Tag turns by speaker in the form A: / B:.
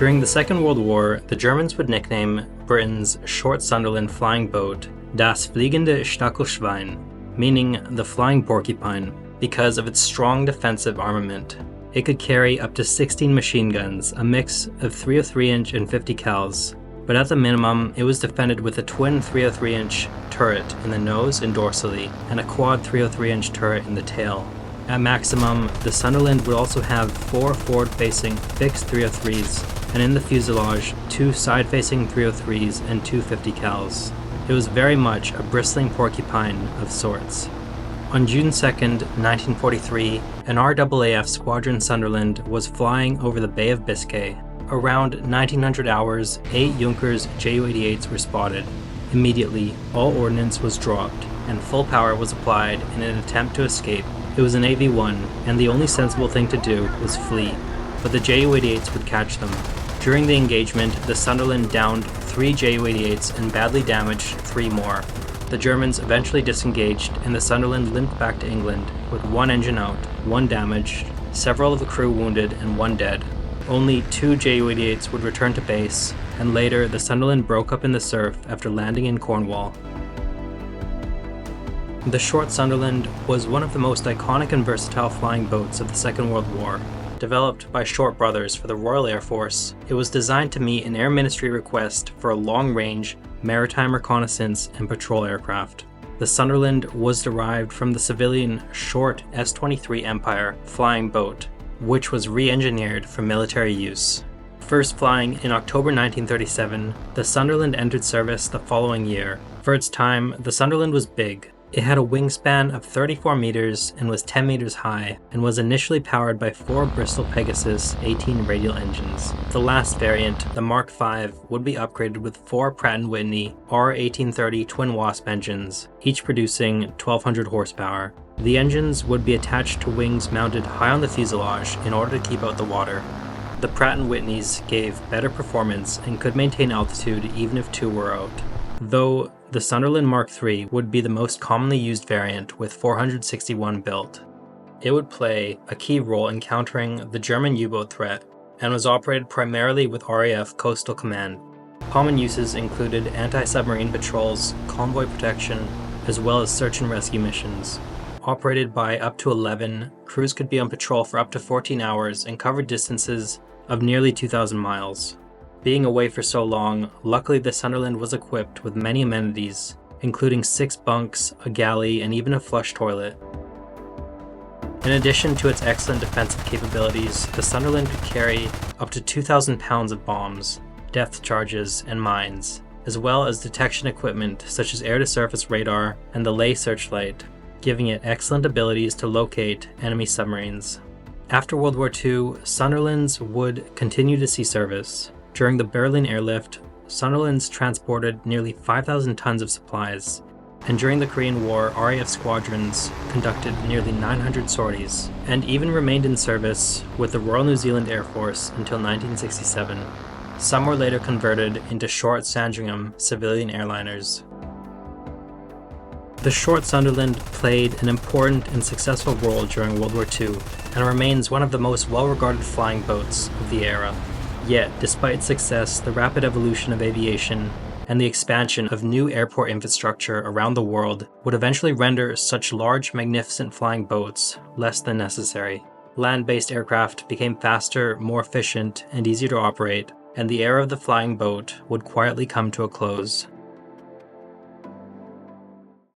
A: During the Second World War, the Germans would nickname Britain's short Sunderland flying boat Das fliegende Stachelschwein, meaning the flying porcupine, because of its strong defensive armament. It could carry up to 16 machine guns, a mix of 303-inch and 50 cals, but at the minimum, it was defended with a twin 303-inch turret in the nose and dorsally, and a quad 303-inch turret in the tail. At maximum, the Sunderland would also have 4 forward-facing fixed 303s, and in the fuselage, 2 side-facing 303s and 2 50 cals. It was very much a bristling porcupine of sorts. On June 2, 1943, an RAAF Squadron Sunderland was flying over the Bay of Biscay. Around 1900 hours, 8 Junkers Ju-88s were spotted. Immediately, all ordnance was dropped, and full power was applied in an attempt to escape. It was an AV-1, and the only sensible thing to do was flee, but the Ju-88s would catch them. During the engagement, the Sunderland downed 3 Ju-88s and badly damaged 3 more. The Germans eventually disengaged, and the Sunderland limped back to England, with 1 engine out, 1 damaged, several of the crew wounded, and 1 dead. Only 2 Ju-88s would return to base, and later the Sunderland broke up in the surf after landing in Cornwall. The short Sunderland was one of the most iconic and versatile flying boats of the Second World War. Developed by Short Brothers for the Royal Air Force, it was designed to meet an Air Ministry request for a long-range maritime reconnaissance and patrol aircraft. The Sunderland was derived from the civilian short S-23 Empire flying boat, which was re-engineered for military use. First flying in October 1937, the Sunderland entered service the following year. For its time, the Sunderland was big. It had a wingspan of 34 meters and was 10 meters high, and was initially powered by 4 Bristol Pegasus 18 radial engines. The last variant, the Mark V, would be upgraded with 4 Pratt & Whitney R1830 twin Wasp engines, each producing 1200 horsepower. The engines would be attached to wings mounted high on the fuselage in order to keep out the water. The Pratt & Whitneys gave better performance and could maintain altitude even if 2 were out, though the Sunderland Mark III would be the most commonly used variant with 461 built. It would play a key role in countering the German U-boat threat and was operated primarily with RAF Coastal Command. Common uses included anti-submarine patrols, convoy protection, as well as search and rescue missions. Operated by up to 11, crews could be on patrol for up to 14 hours and cover distances of nearly 2,000 miles. Being away for so long, luckily the Sunderland was equipped with many amenities, including 6 bunks, a galley, and even a flush toilet. In addition to its excellent defensive capabilities, the Sunderland could carry up to 2,000 pounds of bombs, depth charges, and mines, as well as detection equipment such as air-to-surface radar and the Ley searchlight, giving it excellent abilities to locate enemy submarines. After World War II, Sunderlands would continue to see service. During the Berlin airlift, Sunderlands transported nearly 5,000 tons of supplies, and during the Korean War, RAF squadrons conducted nearly 900 sorties, and even remained in service with the Royal New Zealand Air Force until 1967. Some were later converted into short Sandringham civilian airliners. The short Sunderland played an important and successful role during World War II, and remains one of the most well-regarded flying boats of the era. Yet, despite success, the rapid evolution of aviation and the expansion of new airport infrastructure around the world would eventually render such large, magnificent flying boats less than necessary. Land-based aircraft became faster, more efficient, and easier to operate, and the era of the flying boat would quietly come to a close.